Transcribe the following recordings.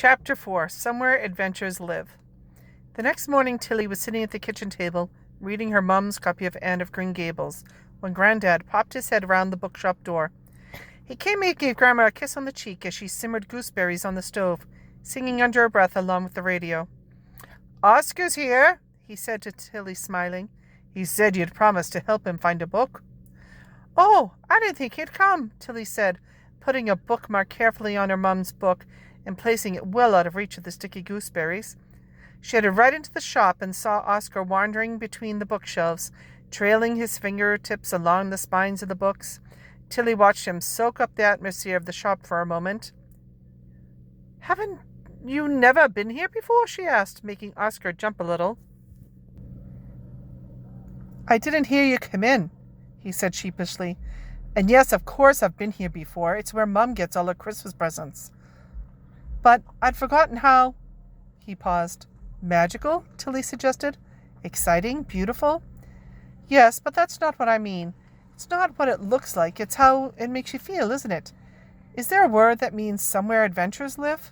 Chapter 4. Somewhere Adventures Live. The next morning, Tilly was sitting at the kitchen table, reading her mum's copy of Anne of Green Gables, when Grandad popped his head round the bookshop door. He came and gave Grandma a kiss on the cheek as she simmered gooseberries on the stove, singing under her breath along with the radio. "Oscar's here," he said to Tilly, smiling. "He said you'd promised to help him find a book." "Oh, I didn't think he'd come," Tilly said, putting a bookmark carefully on her mum's book and placing it well out of reach of the sticky gooseberries. She headed right into the shop and saw Oscar wandering between the bookshelves, trailing his fingertips along the spines of the books. Tilly watched him soak up the atmosphere of the shop for a moment. "Haven't you never been here before?" she asked, making Oscar jump a little. "I didn't hear you come in," he said sheepishly. "And yes, of course I've been here before. It's where Mum gets all her Christmas presents. But I'd forgotten how—" He paused. "Magical?" Tilly suggested. "Exciting? Beautiful?" "Yes, but that's not what I mean. It's not what it looks like. It's how it makes you feel, isn't it? Is there a word that means somewhere adventures live?"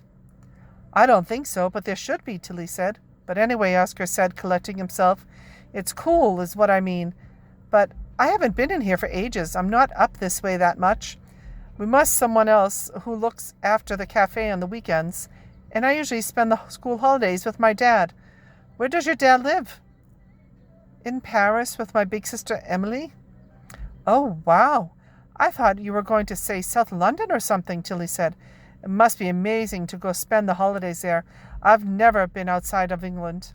"I don't think so, but there should be," Tilly said. "But anyway," Oscar said, collecting himself, "it's cool is what I mean. But I haven't been in here for ages. I'm not up this way that much. We must someone else who looks after the cafe on the weekends, and I usually spend the school holidays with my dad. Where does your dad live?" "In Paris with my big sister Emily." "Oh, wow. I thought you were going to say South London or something," Tilly said. "It must be amazing to go spend the holidays there. I've never been outside of England."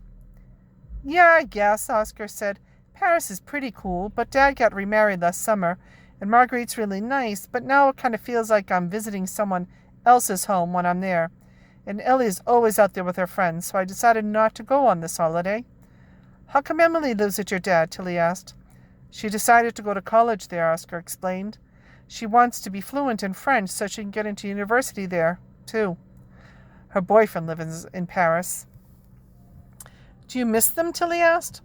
"Yeah, I guess," Oscar said. "Paris is pretty cool, but Dad got remarried last summer, and Marguerite's really nice, but now it kind of feels like I'm visiting someone else's home when I'm there. And Ellie is always out there with her friends, so I decided not to go on this holiday." "How come Emily lives with your dad?" Tilly asked. "She decided to go to college there," Oscar explained. "She wants to be fluent in French so she can get into university there, too. Her boyfriend lives in Paris." "Do you miss them?" Tilly asked.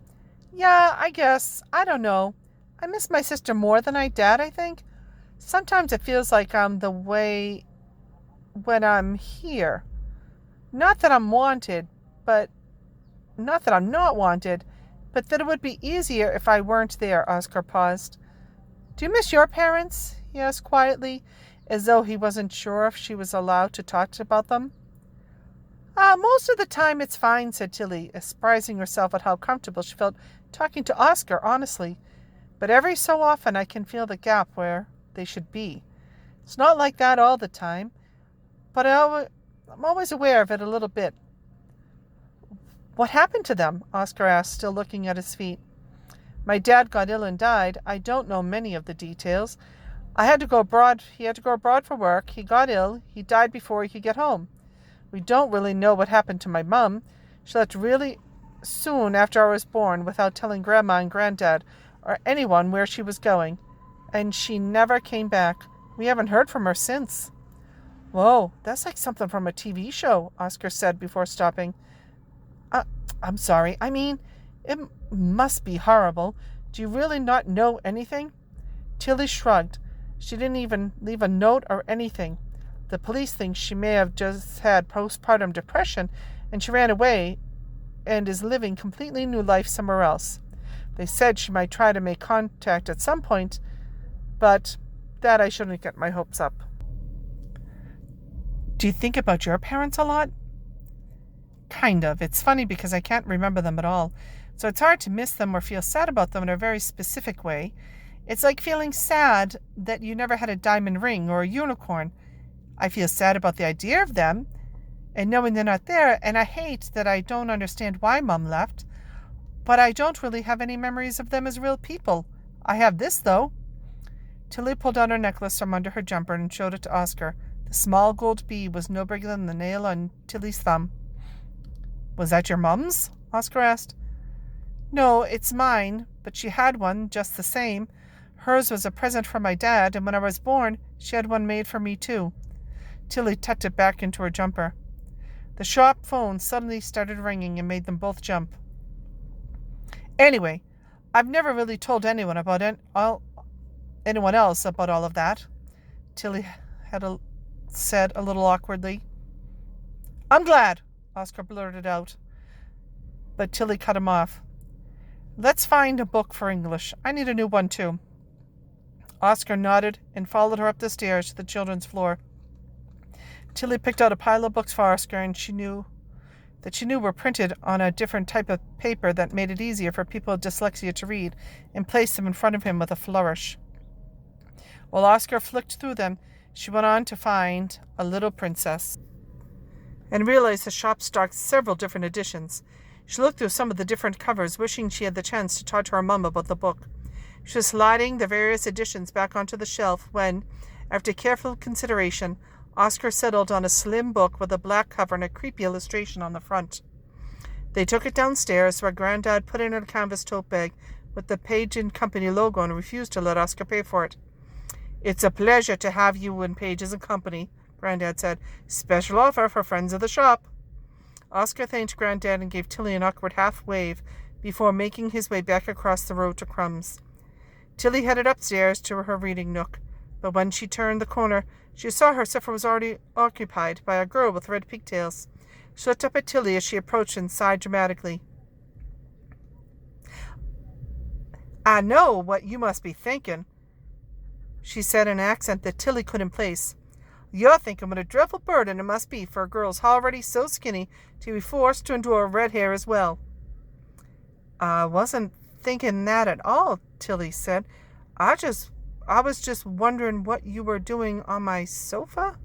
"Yeah, I guess. I don't know. I miss my sister more than Dad, I think. Sometimes it feels like I'm the way when I'm here. Not that I'm wanted, but not that I'm not wanted, but that it would be easier if I weren't there." Oscar paused. "Do you miss your parents?" he asked quietly, as though he wasn't sure if she was allowed to talk about them. Most of the time it's fine," said Tilly, surprising herself at how comfortable she felt talking to Oscar honestly. "But every so often I can feel the gap where they should be. It's not like that all the time, but I'm always aware of it a little bit." "What happened to them?" Oscar asked, still looking at his feet. "My dad got ill and died. I don't know many of the details. He had to go abroad for work. He got ill. He died before he could get home. We don't really know what happened to my mum. She left really soon after I was born without telling Grandma and Granddad or anyone where she was going. And she never came back. We haven't heard from her since." "Whoa, that's like something from a TV show," Oscar said before stopping. I'm sorry. I mean, it must be horrible. Do you really not know anything?" Tilly shrugged. "She didn't even leave a note or anything. The police think she may have just had postpartum depression and she ran away and is living completely new life somewhere else. They said she might try to make contact at some point, but that I shouldn't get my hopes up." "Do you think about your parents a lot?" "Kind of. It's funny because I can't remember them at all, so it's hard to miss them or feel sad about them in a very specific way. It's like feeling sad that you never had a diamond ring or a unicorn. I feel sad about the idea of them and knowing they're not there, and I hate that I don't understand why Mum left. But I don't really have any memories of them as real people. I have this, though." Tilly pulled out her necklace from under her jumper and showed it to Oscar. The small gold bead was no bigger than the nail on Tilly's thumb. "Was that your mum's?" Oscar asked. "No, it's mine, but she had one just the same. Hers was a present from my dad, and when I was born, she had one made for me, too." Tilly tucked it back into her jumper. The shop phone suddenly started ringing and made them both jump. "Anyway, I've never really told anyone else about all of that," Tilly said a little awkwardly. I'm glad, Oscar blurted out, but Tilly cut him off. Let's find a book for English. I need a new one, too. Oscar nodded and followed her up the stairs to the children's floor. Tilly picked out a pile of books for Oscar, and she knew were printed on a different type of paper that made it easier for people with dyslexia to read, and placed them in front of him with a flourish. While Oscar flicked through them, she went on to find A Little Princess, and realized the shop stocked several different editions. She looked through some of the different covers, wishing she had the chance to talk to her mum about the book. She was sliding the various editions back onto the shelf when, after careful consideration, Oscar settled on a slim book with a black cover and a creepy illustration on the front. They took it downstairs, where Granddad put it in a canvas tote bag with the Page & Company logo and refused to let Oscar pay for it. It's a pleasure to have you in Pages & Company, Granddad said. Special offer for friends of the shop. Oscar thanked Granddad and gave Tilly an awkward half-wave before making his way back across the road to Crumb's. Tilly headed upstairs to her reading nook, but when she turned the corner, she saw her supper was already occupied by a girl with red pigtails. She looked up at Tilly as she approached and sighed dramatically. I know what you must be thinking, she said in an accent that Tilly couldn't place. You're thinking what a dreadful burden it must be for a girl already so skinny to be forced to endure red hair as well. I wasn't thinking that at all, Tilly said. I was just wondering what you were doing on my sofa.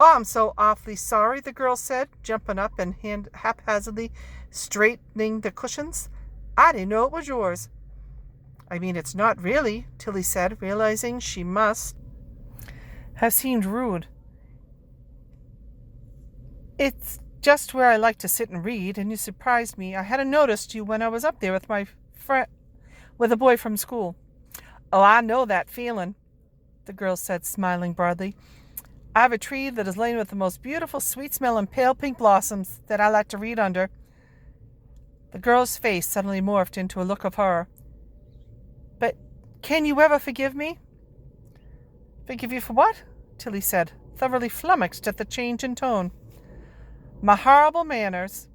Oh, I'm so awfully sorry, the girl said, jumping up and haphazardly straightening the cushions. I didn't know it was yours. I mean, it's not really, Tilly said, realizing she must have seemed rude. It's just where I like to sit and read, and you surprised me. I hadn't noticed you when I was up there with my with a boy from school. Oh, I know that feeling, the girl said, smiling broadly. I have a tree that is laden with the most beautiful, sweet-smelling, pale pink blossoms that I like to read under. The girl's face suddenly morphed into a look of horror. But can you ever forgive me? Forgive you for what? Tilly said, thoroughly flummoxed at the change in tone. My horrible manners.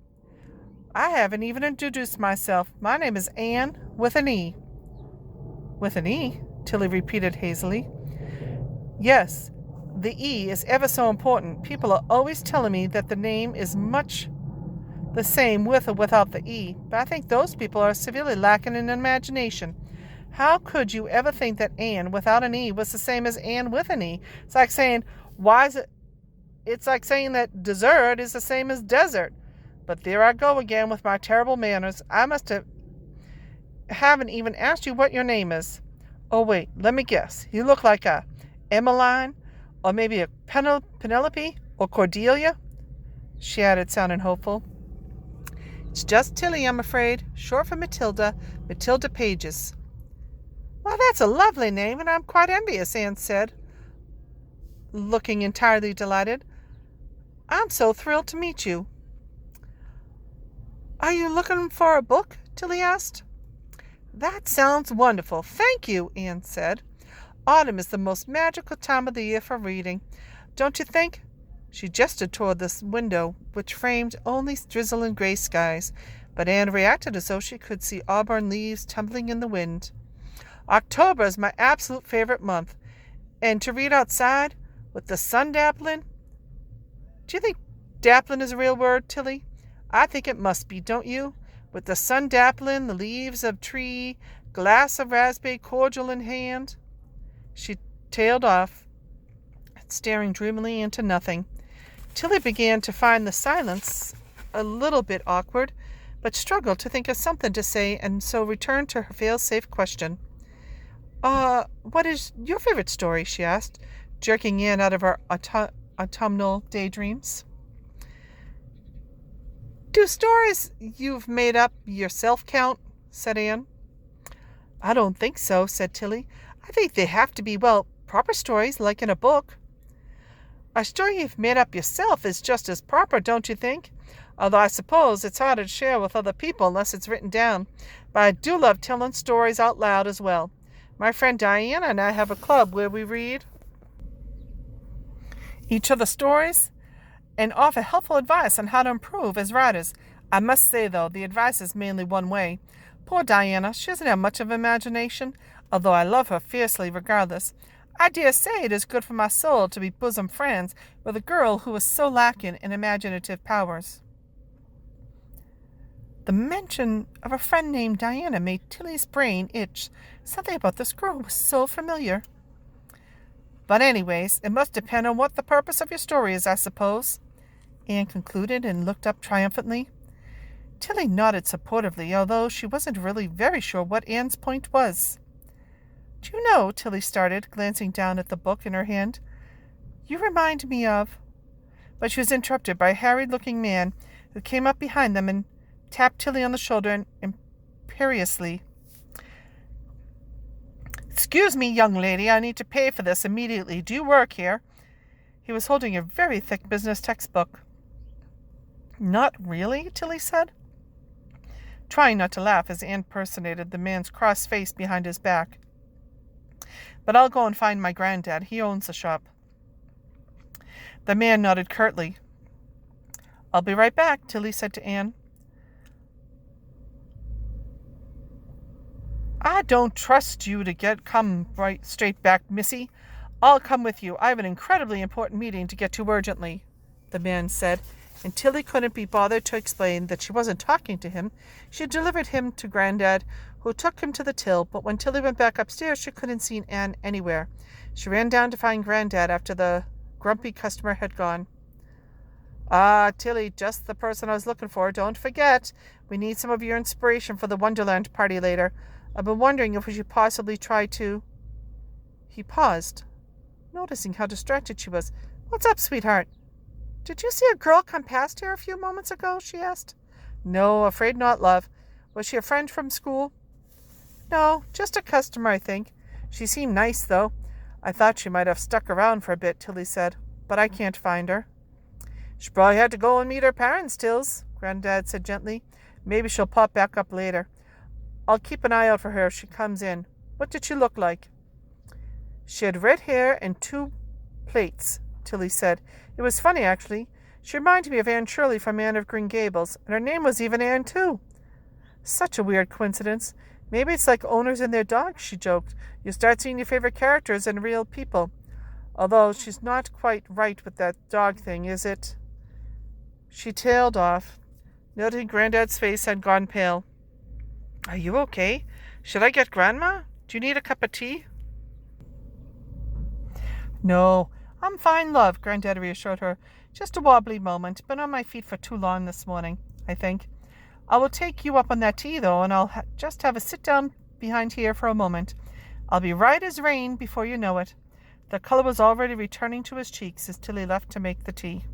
I haven't even introduced myself. My name is Anne, with an E. With an E? Tilly repeated hazily. Yes, the E is ever so important. People are always telling me that the name is much the same with or without the E, but I think those people are severely lacking in imagination. How could you ever think that Anne without an E was the same as Anne with an E? It's like saying, it's like saying that dessert is the same as desert. But there I go again with my terrible manners. I haven't even asked you what your name is. Oh, wait, let me guess. You look like a Emmeline, or maybe a Penelope, or Cordelia, she added, sounding hopeful. It's just Tilly, I'm afraid. Short for Matilda Pages. Well, that's a lovely name, and I'm quite envious, Anne said, looking entirely delighted. I'm so thrilled to meet you. Are you looking for a book? Tilly asked. That sounds wonderful. Thank you, Anne said. Autumn is the most magical time of the year for reading, don't you think? She gestured toward the window, which framed only drizzle and gray skies, but Anne reacted as though she could see auburn leaves tumbling in the wind. October is my absolute favorite month, and to read outside with the sun dappling. Do you think dappling is a real word, Tilly? I think it must be, don't you? With the sun dappling, the leaves of tree, glass of raspberry cordial in hand. She tailed off, staring dreamily into nothing. Tilly began to find the silence a little bit awkward, but struggled to think of something to say, and so returned to her fail-safe question. What is your favorite story? She asked, jerking Anne out of her autumnal daydreams. Do stories you've made up yourself count? Said Anne. I don't think so, said Tilly. I think they have to be, proper stories, like in a book. A story you've made up yourself is just as proper, don't you think? Although I suppose it's harder to share with other people unless it's written down. But I do love telling stories out loud as well. My friend Diana and I have a club where we read each other stories, and offer helpful advice on how to improve as writers. I must say, though, the advice is mainly one way. Poor Diana, she doesn't have much of imagination, although I love her fiercely regardless. I dare say it is good for my soul to be bosom friends with a girl who is so lacking in imaginative powers. The mention of a friend named Diana made Tilly's brain itch. Something about this girl was so familiar. But anyways, it must depend on what the purpose of your story is, I suppose, Anne concluded and looked up triumphantly. Tilly nodded supportively, although she wasn't really very sure what Anne's point was. Do you know, Tilly started, glancing down at the book in her hand, you remind me of... But she was interrupted by a harried-looking man who came up behind them and tapped Tilly on the shoulder imperiously. Excuse me, young lady, I need to pay for this immediately. Do you work here? He was holding a very thick business textbook. Not really, Tilly said, trying not to laugh as Anne personated the man's cross face behind his back. But I'll go and find my granddad. He owns the shop. The man nodded curtly. I'll be right back, Tilly said to Anne. I don't trust you to come right straight back, missy. I'll come with you. I have an incredibly important meeting to get to urgently, the man said, and Tilly couldn't be bothered to explain that she wasn't talking to him. She delivered him to Grandad, who took him to the till, but when Tilly went back upstairs, she couldn't see Anne anywhere. She ran down to find Grandad after the grumpy customer had gone. Ah, Tilly, just the person I was looking for. Don't forget, we need some of your inspiration for the Wonderland party later. I've been wondering if we should possibly try to... He paused, noticing how distracted she was. What's up, sweetheart? Did you see a girl come past here a few moments ago? She asked. No, afraid not, love. Was she a friend from school? No, just a customer, I think. She seemed nice, though. I thought she might have stuck around for a bit, Tilly said, but I can't find her. She probably had to go and meet her parents, Tills, Granddad said gently. Maybe she'll pop back up later. I'll keep an eye out for her if she comes in. What did she look like? She had red hair and 2 plaits, Tilly said. It was funny, actually. She reminded me of Anne Shirley from Anne of Green Gables, and her name was even Anne, too. Such a weird coincidence. Maybe it's like owners and their dogs, she joked. You start seeing your favorite characters in real people. Although she's not quite right with that dog thing, is it? She tailed off, noting Granddad's face had gone pale. Are you okay? Should I get Grandma? Do you need a cup of tea? No, I'm fine, love, Granddad reassured her. Just a wobbly moment. Been on my feet for too long this morning, I think. I will take you up on that tea, though, and I'll just have a sit down behind here for a moment. I'll be right as rain before you know it. The color was already returning to his cheeks as Tilly left to make the tea.